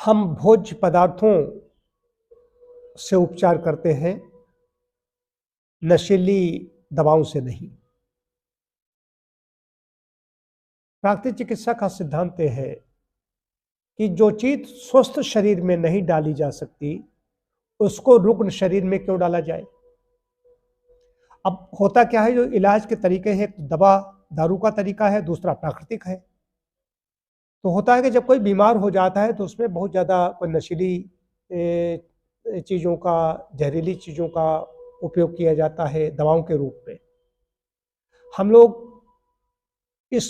हम भोज्य पदार्थों से उपचार करते हैं, नशीली दवाओं से नहीं। प्राकृतिक चिकित्सा का सिद्धांत यह है कि जो चीज स्वस्थ शरीर में नहीं डाली जा सकती, उसको रुग्ण शरीर में क्यों डाला जाए। अब होता क्या है, जो इलाज के तरीके हैं, एक दवा दारू का तरीका है, दूसरा प्राकृतिक है। तो होता है कि जब कोई बीमार हो जाता है तो उसमें बहुत ज़्यादा कोई नशीली चीज़ों का, जहरीली चीज़ों का उपयोग किया जाता है दवाओं के रूप में। हम लोग इस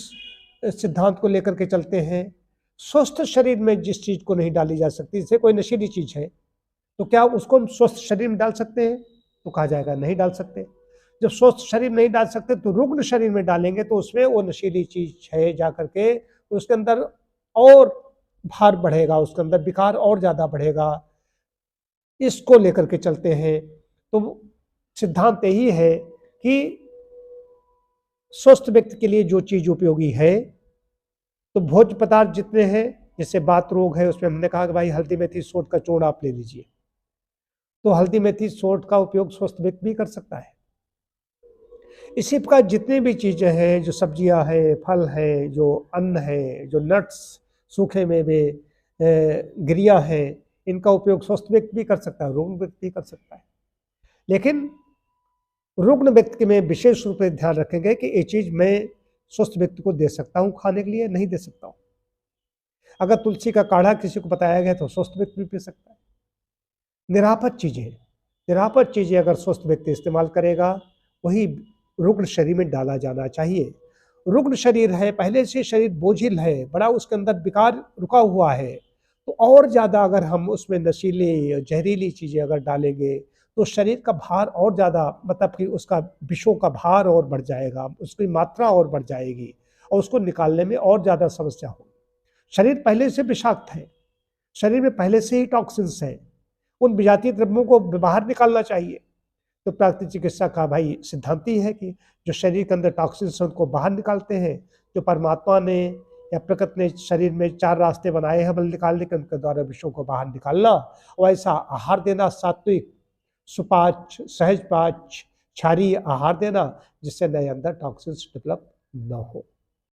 सिद्धांत को लेकर के चलते हैं, स्वस्थ शरीर में जिस चीज़ को नहीं डाली जा सकती, जैसे कोई नशीली चीज़ है तो क्या उसको हम स्वस्थ शरीर में डाल सकते हैं? तो कहा जाएगा नहीं डाल सकते। जब स्वस्थ शरीर में नहीं डाल सकते तो रुग्ण शरीर में डालेंगे तो उसमें वो नशीली चीज है जा करके तो उसके अंदर और भार बढ़ेगा, उसके अंदर विकार और ज्यादा बढ़ेगा। इसको लेकर के चलते हैं। तो सिद्धांत यही है कि स्वस्थ व्यक्ति के लिए जो चीज उपयोगी है, तो भोज्य पदार्थ जितने हैं, जैसे बात रोग है उसमें हमने कहा कि भाई हल्दी मेथी सोंठ का चूर्ण आप ले लीजिए, तो हल्दी मेथी सोंठ का उपयोग स्वस्थ व्यक्ति भी कर सकता है। इसी प्रकार जितनी भी चीजें हैं, जो सब्जियां हैं, फल है, जो अन्न है, जो नट्स, सूखे मेवे, गिरियां हैं, इनका उपयोग स्वस्थ व्यक्ति भी कर सकता है, रुग्ण व्यक्ति भी कर सकता है। लेकिन रुग्ण व्यक्ति में विशेष रूप से ध्यान रखेंगे कि ये चीज मैं स्वस्थ व्यक्ति को दे सकता हूँ खाने के लिए, नहीं दे सकता हूँ। अगर तुलसी का काढ़ा किसी को बताया गया तो स्वस्थ व्यक्ति भी पी सकता है। निरापद चीजें अगर स्वस्थ व्यक्ति इस्तेमाल करेगा, वही रुग्ण शरीर में डाला जाना चाहिए। रुग्ण शरीर है, पहले से शरीर बोझिल है, बड़ा उसके अंदर विकार रुका हुआ है, तो और ज्यादा अगर हम उसमें नशीली जहरीली चीजें अगर डालेंगे तो शरीर का भार और ज्यादा, मतलब कि उसका विषों का भार और बढ़ जाएगा, उसकी मात्रा और बढ़ जाएगी और उसको निकालने में और ज्यादा समस्या होगी। शरीर पहले से विषाक्त है, शरीर में पहले से ही टॉक्सिन्स है, उन विजातीय द्रव्यों को बाहर निकालना चाहिए। तो प्राकृतिक चिकित्सा का भाई सिद्धांत ही है कि जो शरीर के अंदर टॉक्सिन्स हैं उनको बाहर निकालते हैं। जो परमात्मा ने या प्रकृति ने शरीर में 4 रास्ते बनाए हैं बल निकालने के, उनके द्वारा विषयों को बाहर निकालना, और ऐसा आहार देना, सात्विक, सुपाच्य, सहज पाच्य, क्षारीय आहार देना, जिससे नए अंदर टॉक्सिन्स डेवलप न हो।